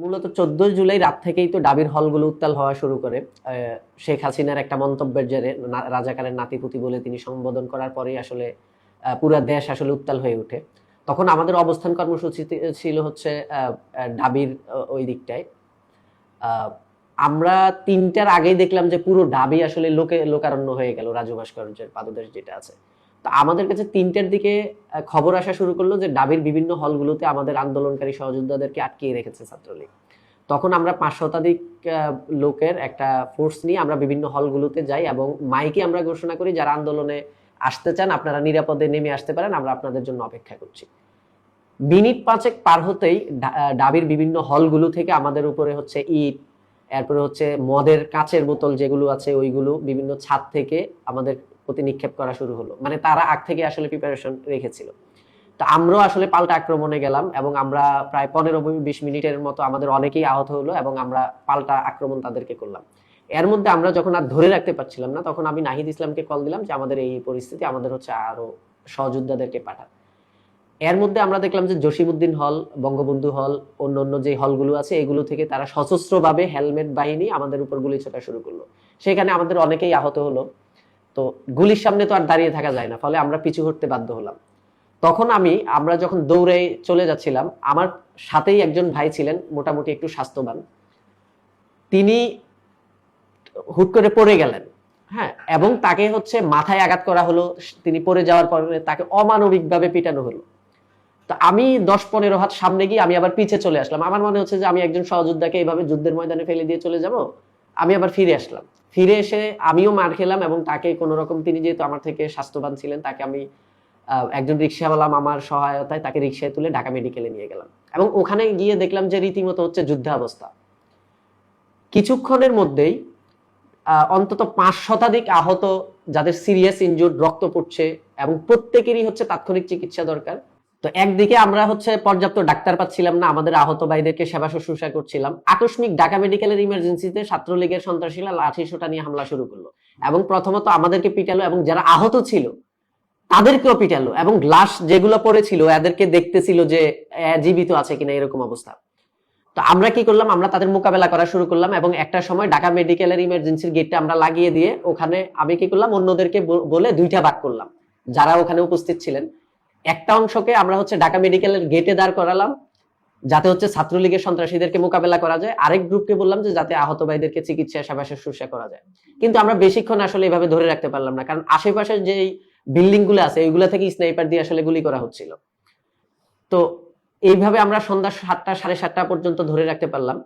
মূলত 14 জুলাই রাত থেকেই তো ডাবির হলগুলো উত্তাল হওয়া শুরু করে। শেখ হাসিনার একটা মন্তব্যের জেরে রাজাকারের নাতিপুতি বলে তিনি সম্বোধন করার পরেই আসলে পুরা দেশ আসলে উত্তাল হয়ে ওঠে। তখন আমাদের অবস্থান কর্মসূচি ছিল হচ্ছে ডাবির ওই দিকটায়। আমরা 3টার আগেই দেখলাম যে পুরো ডাবি আসলে লোকারণ্য হয়ে গেল, রাজু ভাস্কর্যের পাদদেশ যেটা আছে। তো আমাদের কাছে 3টার দিকে খবর আসা শুরু করলো যে ডাবির বিভিন্ন হলগুলোতে আমাদের আন্দোলনকারী সহযোদ্ধাদেরকে আটকিয়ে রেখেছে ছাত্রলীগ। তখন আমরা 5 শতাধিক লোকের একটা ফোর্স নিয়ে আমরা বিভিন্ন হলগুলোতে যাই এবং মাইকে আমরা ঘোষণা করি, যারা আন্দোলনে আসতে চান আপনারা নিরাপদে নেমে আসতে পারেন, আমরা আপনাদের জন্য অপেক্ষা করছি। মিনিট 5 পার হতেই ডাবির বিভিন্ন হলগুলো থেকে আমাদের উপরে হচ্ছে ইট, এরপরে হচ্ছে মদের কাচের বোতল যেগুলো আছে ওইগুলো বিভিন্ন ছাদ থেকে আমাদের প্রতি নিক্ষেপ করা শুরু হলো। মানে তারা আগ থেকে আসলে প্রিপারেশন রেখেছিল। তো আমরাও আসলে পাল্টা আক্রমণে গেলাম এবং আমরা প্রায় 15-20 মিনিটের মতো আমাদের অনেকেই আহত হলো এবং আমরা পাল্টা আক্রমণ তাদেরকে করলাম। এর মধ্যে আমরা যখন আর ধরে রাখতে পারছিলাম না, তখন আমি নাহিদ ইসলামকে কল দিলাম যে আমাদের এই পরিস্থিতি, আমাদের হচ্ছে আরো সহযোদ্ধাদেরকে পাঠান। এর মধ্যে আমরা দেখলাম যে জসিমউদ্দিন হল, বঙ্গবন্ধু হল, অন্য যে হলগুলো আছে এগুলো থেকে তারা সশস্ত্রভাবে হেলমেট বাহিনী আমাদের উপর গুলি ছোটা শুরু করলো। সেখানে আমাদের অনেকেই আহত হলো। তো গুলির সামনে তো আর দাঁড়িয়ে থাকা যায় না, ফলে আমরা পিছু হটতে বাধ্য হলাম। তখন আমরা যখন দৌড়ে চলে যাচ্ছিলাম, আমার সাথেই একজন ভাই ছিলেন মোটামুটি একটু স্বাস্থ্যবান, তিনি হুট করে পড়ে গেলেন। হ্যাঁ, এবং তাকে হচ্ছে মাথায় আঘাত করা হলো। তিনি পড়ে যাওয়ার পরে তাকে অমানবিকভাবে পিটানো হলো। তো আমি 10-15 হাত সামনে গিয়ে আমি আবার পিছে চলে আসলাম। আমার মনে হচ্ছে যে আমি একজন সহযোদ্ধাকে এইভাবে যুদ্ধের ময়দানে ফেলে দিয়ে চলে যাব। আমি আবার ফিরে আসলাম। ফিরে এসে আমিও মার খেলাম এবং তাকে কোন রকম, তিনি যেহেতু আমার থেকে স্বাস্থ্যবান ছিলেন, তাকে আমি একজন রিক্সাওয়ালা আমার সহায়তায় তাকে রিক্সায় তুলে ঢাকা মেডিকেলে নিয়ে গেলাম এবং ওখানে গিয়ে দেখলাম যে রীতিমতো হচ্ছে যুদ্ধাবস্থা। কিছুক্ষণের মধ্যেই অন্তত 5 শতাধিক আহত, যাদের সিরিয়াস ইনজুর্ড, রক্ত পড়ছে এবং প্রত্যেকেরই হচ্ছে তাৎক্ষণিক চিকিৎসা দরকার। তো একদিকে আমরা হচ্ছে পর্যাপ্ত ডাক্তার পাচ্ছিলাম না, আমাদের আহত ভাইদেরকে সেবা শুশ্রূষা করছিলাম। আকস্মিক ঢাকা মেডিকেলের ইমার্জেন্সিতে ছাত্রলীগের সন্ত্রাসীরা লাঠি সোঁটা নিয়ে হামলা শুরু করলো এবং প্রথমত আমাদেরকে পিটালো এবং যারা আহত ছিল তাদেরকেও পিটালো এবং লাশ যেগুলো পড়েছিল এদেরকে দেখতেছিল যে জীবিত আছে কিনা, এরকম অবস্থা। তো আমরা কি করলাম, আমরা তাদের মোকাবেলা করা শুরু করলাম এবং একটা সময় ঢাকা মেডিকেলের ইমার্জেন্সির গেটটা আমরা লাগিয়ে দিয়ে ওখানে আমি কি করলাম, অন্যদেরকে বলে 2টা ভাগ করলাম যারা ওখানে উপস্থিত ছিলেন। একটা অংশকে আমরা হচ্ছে ঢাকা মেডিকেলের গেটে দাঁড় করালাম যাতে হচ্ছে ছাত্রলীগের সন্ত্রাসীদেরকে মোকাবেলা করা যায়, আরেক গ্রুপকে বললাম যে যাতে আহত ভাইদেরকে চিকিৎসা সেবা শুশ্রূষা করা যায়। কিন্তু আমরা বেশিক্ষণ আসলে এভাবে ধরে রাখতে পারলাম না, কারণ আশেপাশের যে বিল্ডিং গুলো আছে ওইগুলা থেকে স্নাইপার দিয়ে আসলে গুলি করা হচ্ছিল। তো এইভাবে আমরা সন্ধ্যা 7টা 7:30 পর্যন্ত ধরে রাখতে পারলাম।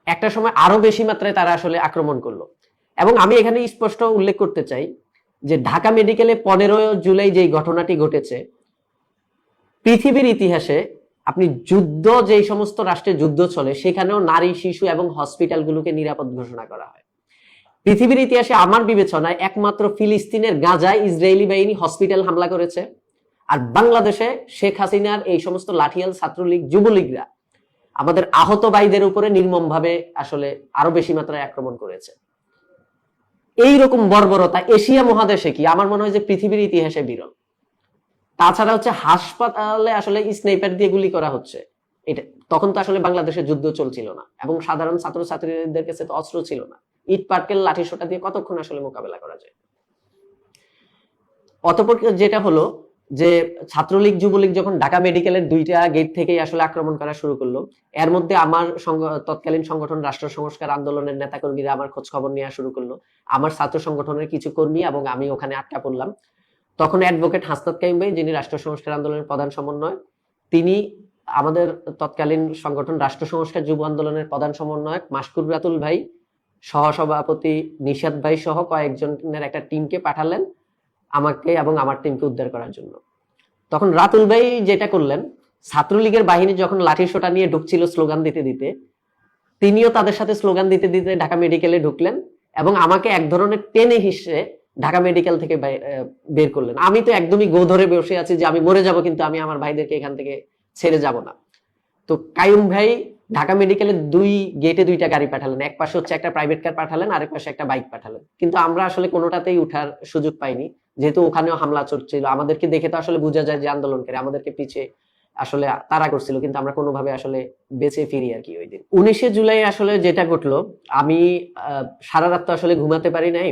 একটা সময় আরো বেশি মাত্রায় তারা আসলে আক্রমণ করলো এবং আমি এখানে স্পষ্ট উল্লেখ করতে চাই যে ঢাকা মেডিকেলে 15 জুলাই যে ঘটনাটি ঘটেছে, পৃথিবীর ইতিহাসে আপনি যুদ্ধ, যেই সমস্ত রাষ্ট্রে যুদ্ধ চলে সেখানেও নারী, শিশু এবং হসপিটালগুলোকে নিরাপদ ঘোষণা করা হয়। পৃথিবীর ইতিহাসে আমার বিবেচনায় একমাত্র ফিলিস্তিনের গাজায় ইসরায়েলি বাহিনী হসপিটাল হামলা করেছে, আর বাংলাদেশে শেখ হাসিনার এই সমস্ত লাঠিয়াল ছাত্রলীগ, যুবলীগরা আমাদের আহত ভাইদের উপরে নির্মমভাবে আসলে আরো বেশি মাত্রায় আক্রমণ করেছে। এইরকম বর্বরতা এশিয়া মহাদেশে কি, আমার মনে হয় যে পৃথিবীর ইতিহাসে বিরল। তাছাড়া হচ্ছে হাসপাতালে আসলে স্নাইপার দিয়ে গুলি করা হচ্ছে, এটা তখন তো আসলে বাংলাদেশে যুদ্ধ চলছিল না এবং সাধারণ ছাত্রছাত্রীদের কাছে তো অস্ত্র ছিল না। ইট পাটকেল লাঠি সোটা দিয়ে কতক্ষণ আসলে মোকাবেলা করা যায়। অতঃপর যেটা হলো যে ছাত্রলীগ, যুবলীগ যখন ঢাকা মেডিকেলের 2টা গেট থেকেই আসলে আক্রমণ করা শুরু করলো, এর মধ্যে আমার তৎকালীন সংগঠন রাষ্ট্র সংস্কার আন্দোলনের নেতাকর্মীরা আমার খোঁজ খবর নেওয়া শুরু করলো। আমার ছাত্র সংগঠনের কিছু কর্মী এবং আমি ওখানে আটকা পড়লাম। তখন অ্যাডভোকেট হাসনাত কাইম ভাই, যিনি রাষ্ট্র সংস্কার আন্দোলনের প্রধান সমন্বয়ক, তিনি আমাদের তৎকালীন সংগঠন রাষ্ট্র সংস্কার যুব আন্দোলনের প্রধান সমন্বয়ক মাসকুর রাতুল ভাই, সহসভাপতি নিশাদ ভাই সহ কয়েকজনের একটা টিমকে পাঠালেন আমাকে এবং আমার টিমকে উদ্ধার করার জন্য। তখন রাতুল ভাই যেটা করলেন, ছাত্রলীগের বাহিনী যখন লাঠি সোটা নিয়ে ঢুকছিল স্লোগান দিতে দিতে, তিনিও তাদের সাথে স্লোগান দিতে দিতে ঢাকা মেডিকেলে ঢুকলেন এবং আমাকে এক ধরনের টেনে হিসেবে ঢাকা মেডিকেল থেকে বের করলেন। আমি তো একদমই গো ধরে বসে আছি যে আমি মরে যাব, কিন্তু আমি আমার ভাইদেরকে এখান থেকে ছেড়ে যাব না। তো কাইম ভাই ঢাকা মেডিকেলের 2 গেটে 2টা গাড়ি পাঠালেন, এক পাশে হচ্ছে একটা প্রাইভেট কার পাঠালেন, আরেক পাশে একটা বাইক পাঠালেন। কিন্তু আমরা আসলে কোনোটাতেই উঠার সুযোগ পাইনি, যেহেতু ওখানেও হামলা চলছিল। আমাদেরকে দেখে তো আসলে বোঝা যায় যে আন্দোলনকারী, আমাদেরকে পিছে আসলে তাড়া করছিল, কিন্তু আমরা কোনোভাবে আসলে বেঁচে ফিরি আর কি ওই দিন। 19 জুলাই আসলে যেটা ঘটলো, আমি সারা রাত তো আসলে ঘুমাতে পারি নাই,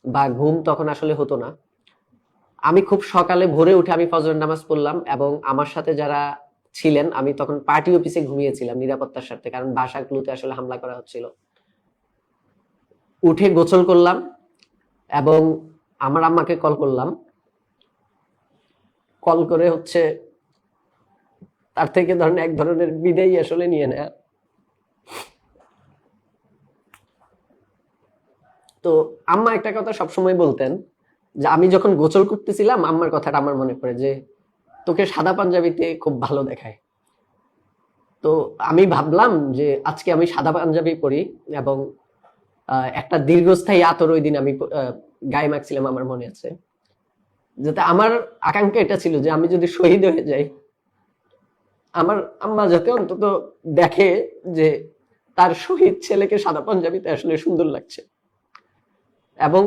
বা ঘুম তখন আসলে হতো না। আমি খুব সকালে ভোরে উঠে আমি ফজরের নামাজ পড়লাম, এবং আমার সাথে যারা ছিলেন, আমি তখন পার্টি অফিসে ঘুমিয়েছিলাম নিরাপত্তার স্বার্থে, কারণ বাসাগুলোতে আসলে হামলা করা হচ্ছিল। উঠে গোসল করলাম এবং আমার আম্মাকে কল করলাম। কল করে হচ্ছে তার থেকে ধরেন এক ধরনের বিদায় আসলে নিয়ে নেয়া। তো আম্মা একটা কথা সবসময় বলতেন, যে আমি যখন গোসল করতেছিলাম, আম্মার কথাটা আমার মনে পড়ে যে তোকে সাদা পাঞ্জাবিতে খুব ভালো দেখায়। তো আমি ভাবলাম যে আজকে আমি সাদা পাঞ্জাবি পরি, এবং একটা দীর্ঘস্থায়ী আতর ওই দিন আমি গায়ে মাখছিলাম, আমার মনে আছে। যাতে আমার আকাঙ্ক্ষা এটা ছিল যে আমি যদি শহীদ হয়ে যাই, আমার আম্মা যাতে অন্তত দেখে যে তার শহীদ ছেলেকে সাদা পাঞ্জাবিতে আসলে সুন্দর লাগছে। এবং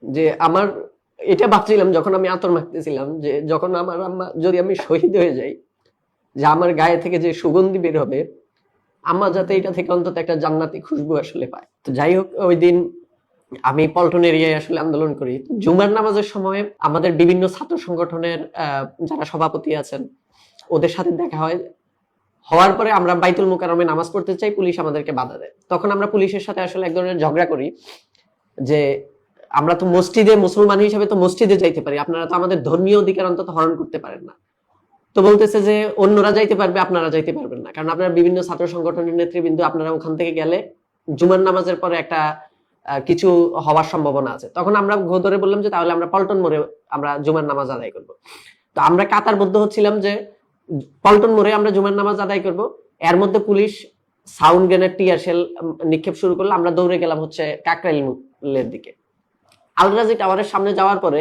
যে আমার এটা ভাবছিলাম যখন আমি আতর মাখতেছিলাম, যে যখন আমার আম্মা, যদি আমি শহীদ হয়ে যাই, যে আমার গায়ে থেকে যে সুগন্ধি বের হবে, আম্মা যাতে এটা থেকে অন্তত একটা জান্নাতি খুশবু আসলে পায়। তো যাই হোক, ওই দিন আমি পল্টন এরিয়ায় আসলে আন্দোলন করি। জুমার নামাজের সময় আমাদের বিভিন্ন ছাত্র সংগঠনের যারা সভাপতি আছেন, ওদের সাথে দেখা হয়। হওয়ার পরে আমরা বাইতুল মুকাররমে নামাজ পড়তে চাই, পুলিশ আমাদেরকে বাধা দেয়। তখন আমরা পুলিশের সাথে আসলে এক ধরনের ঝগড়া করি, যে আমরা তো মসজিদে, মুসলমান হিসেবে তো মসজিদে যাইতে পারি, আপনারা তো আমাদের ধর্মীয় অধিকার অন্তত হরণ করতে পারেন না। তো বলতেছে যে অন্যরা যাইতে পারবে, আপনারা যাইতে পারবেন না, কারণ আপনারা বিভিন্ন ছাত্র সংগঠনের নেতৃবৃন্দ, আপনারা ওখান থেকে গেলে জুমার নামাজের পরে একটা কিছু হওয়ার সম্ভাবনা আছে। তখন আমরা ধরে বললাম যে তাহলে আমরা পল্টন মোড়ে আমরা জুমার নামাজ আদায় করব। তো আমরা কাতারবদ্ধ হচ্ছিলাম যে পল্টন মোড়ে আমরা জুমার নামাজ আদায় করব। এর মধ্যে police sound grenade, tear shell নিক্ষেপ শুরু করলো। আমরা দৌড়ে গেলাম হচ্ছে কাকরাইলের দিকে। আলরাজি টাওয়ারের সামনে যাওয়ার পরে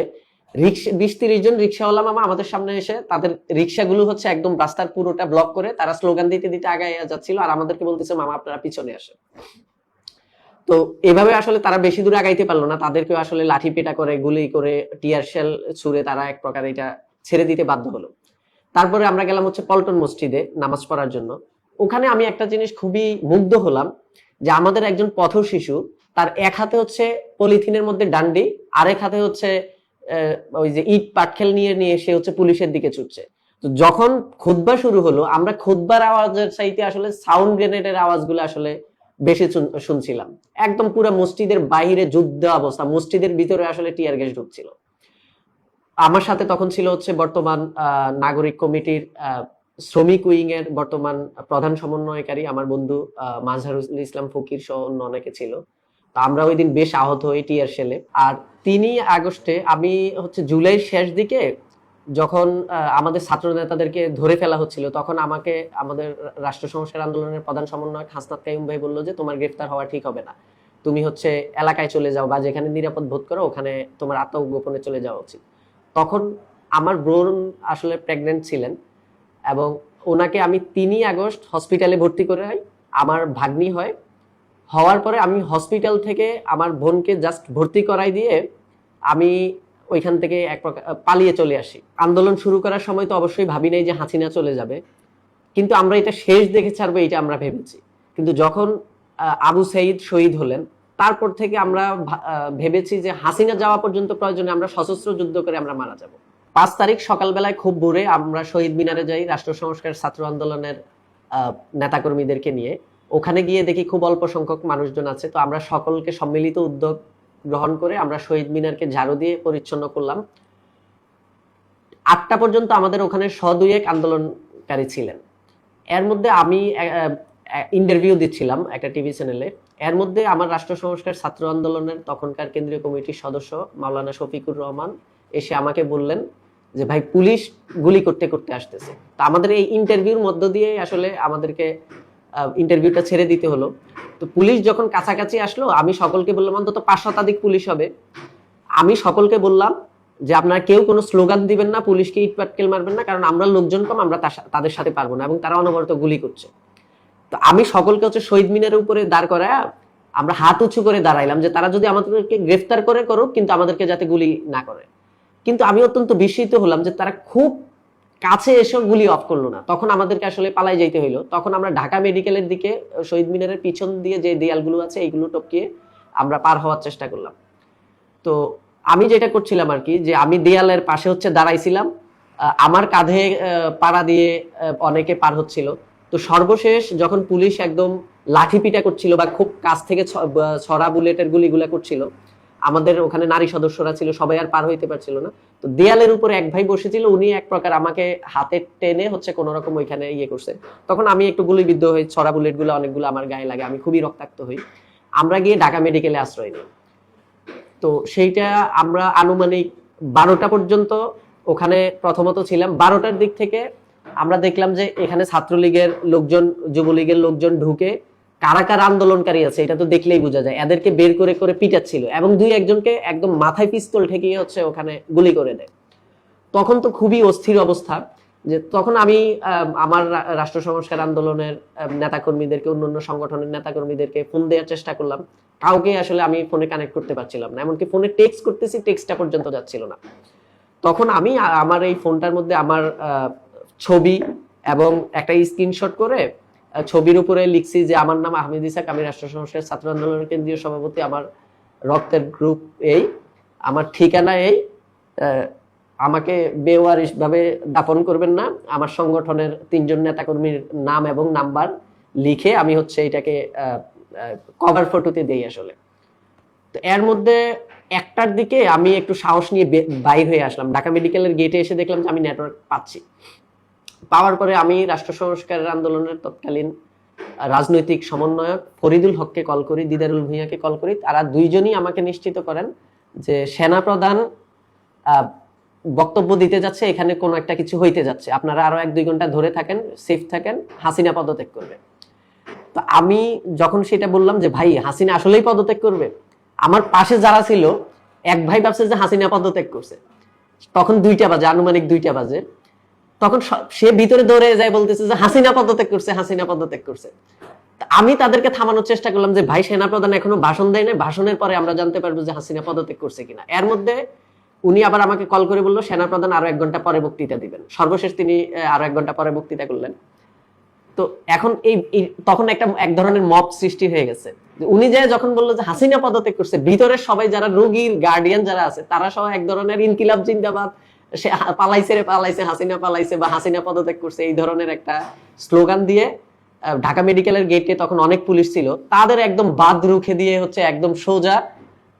20-30 জন রিক্সাওয়ালা মামা আমাদের সামনে এসে তাদের রিক্সাগুলো হচ্ছে একদম রাস্তার পুরোটা ব্লক করে তারা স্লোগান দিতে দিতে আগায় যাচ্ছিল, আর আমাদেরকে বলতেছে মামা আপনারা পিছনে আসেন। তো এভাবে আসলে তারা বেশি দূরে আগাইতে পারলো না, তাদেরকে আসলে লাঠি পেটা করে, গুলি করে, টিয়ার শেল ছুড়ে তারা এক প্রকার এটা ছেড়ে দিতে বাধ্য হলো। তারপরে আমরা গেলাম হচ্ছে পল্টন মসজিদে নামাজ পড়ার জন্য। ওখানে আমি একটা জিনিস খুবই মুগ্ধ হলাম, যে আমাদের একজন পথ শিশু, তার এক হাতে হচ্ছে পলিথিনের মধ্যে ডান্ডি, আরেক হাতে হচ্ছে ওই যে ইট পাটখেল নিয়ে নিয়ে সে হচ্ছে পুলিশের দিকে ছুটছে। তো যখন খুতবা শুরু হলো, আমরা খুতবার আওয়াজের চাইতে আসলে সাউন্ড গ্রেনেডের আওয়াজগুলো আসলে বেশি শুনছিলাম। একদম পুরো মসজিদের বাইরে যুদ্ধ অবস্থা, মসজিদের ভিতরে আসলে টিয়ার গ্যাস ঢুকছিল। আমার সাথে তখন ছিল হচ্ছে বর্তমান নাগরিক কমিটির শ্রমিক উইং এর বর্তমান প্রধান সমন্বয়কারী আমার বন্ধু মাজহারুল ইসলাম ফকির সহ অন্য অনেকে ছিল। তো আমরা ওই দিন বেশ আহত হই টিয়ার শেলে। আর 3 আগস্টে আমি হচ্ছে জুলাইয়ের শেষ দিকে যখন আমাদের ছাত্র নেতাদেরকে ধরে ফেলা হচ্ছিল, তখন আমাকে আমাদের রাষ্ট্র সংস্কার আন্দোলনের প্রধান সমন্বয়ক হাসনাত কাইয়ুম ভাই বললো যে তোমার গ্রেফতার হওয়া ঠিক হবে না, তুমি হচ্ছে এলাকায় চলে যাও, বা যেখানে নিরাপদ বোধ করো ওখানে তোমার আত্মগোপনে চলে যাওয়া উচিত। তখন আমার বোন আসলে প্রেগনেন্ট ছিলেন, এবং ওনাকে আমি 3 আগস্ট হসপিটালে ভর্তি করে আমার ভাগ্নি হয়। হওয়ার পরে আমি হসপিটাল থেকে আমার বোনকে জাস্ট ভর্তি করাই দিয়ে আমি ওইখান থেকে এক প্রকার পালিয়ে চলে আসি। আন্দোলন শুরু করার সময় তো অবশ্যই ভাবি নাই যে হাসিনা চলে যাবে, কিন্তু আমরা এটা শেষ দেখে ছাড়বো এটা আমরা ভেবেছি। কিন্তু যখন আবু সাইদ শহীদ হলেন, তারপর থেকে আমরা ভেবেছি যে হাসিনা যাওয়া পর্যন্ত প্রয়োজনে আমরা সশস্ত্র যুদ্ধ করে আমরা মারা যাব। 5 তারিখ সকালবেলায় খুব ভোরে আমরা শহীদ মিনারে যাই রাষ্ট্র সংস্কার ছাত্র আন্দোলনের নেতাকর্মীদেরকে নিয়ে। ওখানে গিয়ে দেখি খুব অল্প সংখ্যক মানুষজন আছে। তো আমরা সকলকে সম্মিলিত উদ্যোগ গ্রহণ করে আমরা শহীদ মিনারকে ঝাড়ু দিয়ে পরিচ্ছন্ন করলাম। 8টা পর্যন্ত আমাদের ওখানে 100-2 আন্দোলনকারী ছিলেন। এর মধ্যে আমি ইন্টারভিউ দিচ্ছিলাম একটা টিভি চ্যানেলে। এর মধ্যে আমার রাষ্ট্র সংস্কার ছাত্র আন্দোলনের তখনকার কেন্দ্রীয় কমিটির সদস্য মাওলানা শফিকুর রহমান এসে আমাকে বললেন যে ভাই পুলিশ গুলি করতে করতে আসতেছে। তো আমাদের এই ইন্টারভিউর মধ্য দিয়ে আসলে আমাদেরকে ইন্টারভিউটা ছেড়ে দিতে হলো। তো পুলিশ যখন কাছাকাছি আসলো, আমি সকলকে বললাম, অন্তত 5 শতাধিক পুলিশ হবে, আমি সকলকে বললাম যে আপনারা কেউ কোনো স্লোগান দিবেন না, পুলিশকে ইট পাটকেল মারবেন না, কারণ আমরা লোকজন কম, আমরা তাদের সাথে পারবো না, এবং তারা অনবরত গুলি করছে। তো আমি সকলকে হচ্ছে শহীদ মিনারের উপরে দাঁড় করায় আমরা হাত উঁচু করে দাঁড়াইলাম যে তারা যদি আমাদেরকে গ্রেফতার করে করুক, কিন্তু আমাদেরকে যাতে গুলি না করে। কিন্তু আমি অত্যন্ত বিস্মিত হলাম যে তারা খুব কাছে এসে গুলি অফ করলো না, তখন আমাদেরকে আসলে পালাই যাইতে হইলো। তখন আমরা ঢাকা মেডিকেলের দিকে শহীদ মিনারের পিছন দিয়ে যে দেয়ালগুলো আছে এইগুলো টপকিয়ে আমরা পার হওয়ার চেষ্টা করলাম। তো আমি যেটা করছিলাম আর কি, যে আমি দেয়ালের পাশে হচ্ছে দাঁড়াইছিলাম, আমার কাঁধে পাড়া দিয়ে অনেকে পার হচ্ছিল। তো সর্বশেষ যখন পুলিশ একদম লাঠি পিটা করছিল বা খুব কাছ থেকে ছড়া বুলেটের গুলিগুলা করছিল, আমাদের ওখানে নারী সদস্যরা ছিল, সবাই আর পার হইতে পারছিল না। তো দেয়ালের উপরে এক ভাই বসেছিল, উনি এক প্রকার আমাকে হাতে টেনে হচ্ছে কোন রকম ওইখানে ইয়ে করছে। তখন আমি একটু গুলিবিদ্ধ হই, ছড়া বুলেট গুলো অনেকগুলো আমার গায়ে লাগে, আমি খুবই রক্তাক্ত হই। আমরা গিয়ে ঢাকা মেডিকেলে আশ্রয় নিই। তো সেইটা আমরা আনুমানিক 12টা পর্যন্ত ওখানে প্রথমত ছিলাম। 12টার দিক থেকে আমরা দেখলাম যে এখানে ছাত্রলীগের লোকজন, যুবলীগের লোকজন ঢুকে কারা কারা আন্দোলনকারী আছে এটা তো দেখলেই বোঝা যায়, এদেরকে বের করে করে পিটাচ্ছিল এবং দুই একজনকে একদম মাথায় পিস্তল ঠেকিয়ে হচ্ছে ওখানে গুলি করে দেয়। তখন তো খুবই অস্থির অবস্থা। যে তখন আমি আমার রাষ্ট্র সংস্কার আন্দোলনের নেতাকর্মীদেরকে, অন্যান্য সংগঠনের নেতাকর্মীদেরকে ফোন দেওয়ার চেষ্টা করলাম, কাউকে আসলে আমি ফোনে কানেক্ট করতে পারছিলাম না, এমনকি ফোনে টেক্সট করতেছি, টেক্সটটা পর্যন্ত যাচ্ছিল না। তখন আমি আমার এই ফোনটার মধ্যে আমার ছবি এবং একটা স্ক্রিনশট করে ছবির উপরে লিখছি যে আমার নাম আহমেদ ইসাক, আমি রাষ্ট্র সংস্কার ছাত্র আন্দোলনের কেন্দ্রীয় সভাপতি, আমার রক্তের গ্রুপ এই, আমার ঠিকানা এই, আমাকে বেওয়ারিশ ভাবে দাফন করবেন না। আমার সংগঠনের 3 জন নেতাকর্মীর নাম এবং নাম্বার লিখে আমি হচ্ছে এটাকে কভার ফটোতে দেই আসলে। তো এর মধ্যে 1টার দিকে আমি একটু সাহস নিয়ে বাইর হয়ে আসলাম, ঢাকা মেডিকেলের গেটে এসে দেখলাম যে আমি নেটওয়ার্ক পাচ্ছি। পাওয়ার পরে আমি রাষ্ট্র সংস্কারের আন্দোলনের তৎকালীন রাজনৈতিক সমন্বয়ক ফরিদুল হককে কল করি, দিদারুল ভূঁইয়াকে কল করি। তারা দুইজনই আমাকে নিশ্চিত করেন যে সেনাপ্রধান বক্তব্য দিতে যাচ্ছে, এখানে কোনো একটা কিছু হইতে যাচ্ছে, আপনারা আরো 1-2 ঘন্টা ধরে থাকেন, সেফ থাকেন, হাসিনা পদত্যাগ করবে। তো আমি যখন সেটা বললাম যে ভাই হাসিনা আসলেই পদত্যাগ করবে, আমার পাশে যারা ছিল এক ভাই ভাবছে যে হাসিনা পদত্যাগ করছে। তখন 2টা বাজে, আনুমানিক 2টা বাজে। তখন সে ভিতরে দৌড়ে যায়, বলতেছে যে হাসিনা পদত্যাগ করছে, হাসিনা পদত্যাগ করছে। আমি তাদেরকে থামানোর চেষ্টা করলাম যে ভাই সেনাপ্রধান এখনো ভাষণ দেয় না, ভাষণের পরে আমরা জানতে পারবো যে হাসিনা পদত্যাগ করছে কিনা। এর মধ্যে উনি আবার আমাকে কল করে বললো সেনাপ্রধান আরো 1 ঘন্টা পরে বক্তৃতা দিবেন। সর্বশেষ তিনি আরো 1 ঘন্টা পরে বক্তৃতা করলেন। তো এখন তখন এক ধরনের মব সৃষ্টি হয়ে গেছে। উনি যে যখন বললো যে হাসিনা পদত্যাগ করছে, ভিতরে সবাই যারা রোগীর গার্ডিয়ান যারা আছে তারা সহ এক ধরনের ইনকিলাব জিন্দাবাদ, সে পালাইছে রে পালাইছে, হাসিনা পালাইছে বা হাসিনা পদত্যাগ করছে, এই ধরনের একটা স্লোগান দিয়ে ঢাকা মেডিকেলের গেটে তখন অনেক পুলিশ ছিল, তাদের একদম বাদ রুখে দিয়ে হচ্ছে একদম সোজা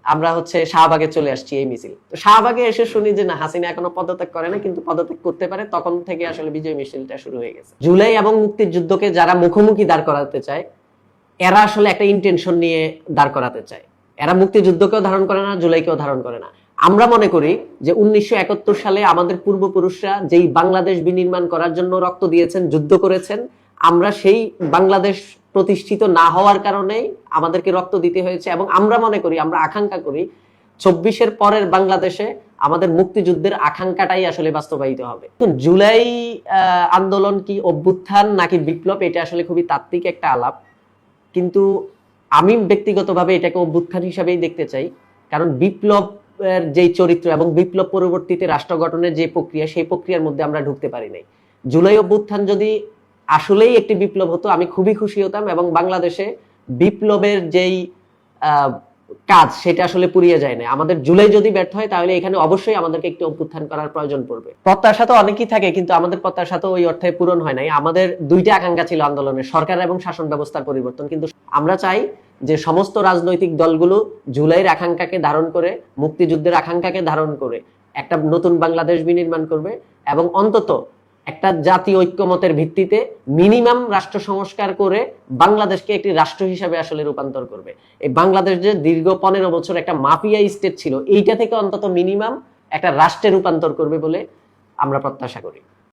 আমরা হচ্ছে শাহবাগে চলে আসছি এই মিছিল। তো শাহবাগে এসে শুনি যে না, হাসিনা এখনো পদত্যাগ করে না, কিন্তু পদত্যাগ করতে পারে। তখন থেকে আসলে বিজয় মিছিলটা শুরু হয়ে গেছে। জুলাই এবং মুক্তির যুদ্ধকে যারা মুখোমুখি দাঁড় করাতে চায়, এরা আসলে একটা ইন্টেনশন নিয়ে দাঁড় করাতে চায়। এরা মুক্তিযুদ্ধকেও ধারণ করে না, জুলাইকেও ধারণ করে না। আমরা মনে করি যে 1971 সালে আমাদের পূর্বপুরুষরা যেই বাংলাদেশ বিনির্মাণ করার জন্য রক্ত দিয়েছেন, যুদ্ধ করেছেন, আমরা সেই বাংলাদেশ প্রতিষ্ঠিত না হওয়ার কারণে আমাদেরকে রক্ত দিতে হয়েছে। এবং আমরা মনে করি, আমরা আকাঙ্ক্ষা করি 24-এর পরের বাংলাদেশে আমাদের মুক্তিযুদ্ধের আকাঙ্ক্ষাটাই আসলে বাস্তবায়িত হবে। জুলাই আন্দোলন কি অভ্যুত্থান নাকি বিপ্লব, এটা আসলে খুবই তাত্ত্বিক একটা আলাপ, কিন্তু আমি ব্যক্তিগতভাবে এটাকে অভ্যুত্থান হিসাবেই দেখতে চাই। কারণ বিপ্লব যেই চরিত্র এবং বিপ্লব পরবর্তীতে রাষ্ট্র গঠনের যে প্রক্রিয়া, সেই প্রক্রিয়ার মধ্যে আমরা ঢুকতে পারি নাই। জুলাই অভ্যুত্থান যদি আসলেই একটি বিপ্লব হতো, আমি খুবই খুশি হতাম এবং বাংলাদেশে বিপ্লবের যেই কাজ সেটা আসলে পুড়িয়ে যায় না। আমাদের জুলাই যদি ব্যর্থ হয় তাহলে এখানে অবশ্যই আমাদেরকে একটি অভ্যুত্থান করার প্রয়োজন পড়বে। প্রত্যাশা তো অনেকই থাকে, কিন্তু আমাদের প্রত্যাশা তো ওই অর্থে পূরণ হয় নাই। আমাদের 2টা আকাঙ্ক্ষা ছিল আন্দোলনের, সরকার এবং শাসন ব্যবস্থার পরিবর্তন। কিন্তু আমরা চাই যে সমস্ত রাজনৈতিক দলগুলো জুলাইয়ের আকাঙ্ক্ষাকে ধারণ করে, মুক্তিযুদ্ধের আকাঙ্ক্ষাকে ধারণ করে একটা নতুন বাংলাদেশ বিনির্মাণ করবে এবং অন্তত একটা জাতীয় ঐক্যমতের ভিত্তিতে মিনিমাম রাষ্ট্র সংস্কার করে বাংলাদেশকে একটি রাষ্ট্র হিসাবে আসলে রূপান্তর করবে। এই বাংলাদেশ যে দীর্ঘ 15 বছর একটা মাফিয়া স্টেট ছিল, এইটা থেকে অন্তত মিনিমাম একটা রাষ্ট্রে রূপান্তর করবে বলে আমরা প্রত্যাশা করি।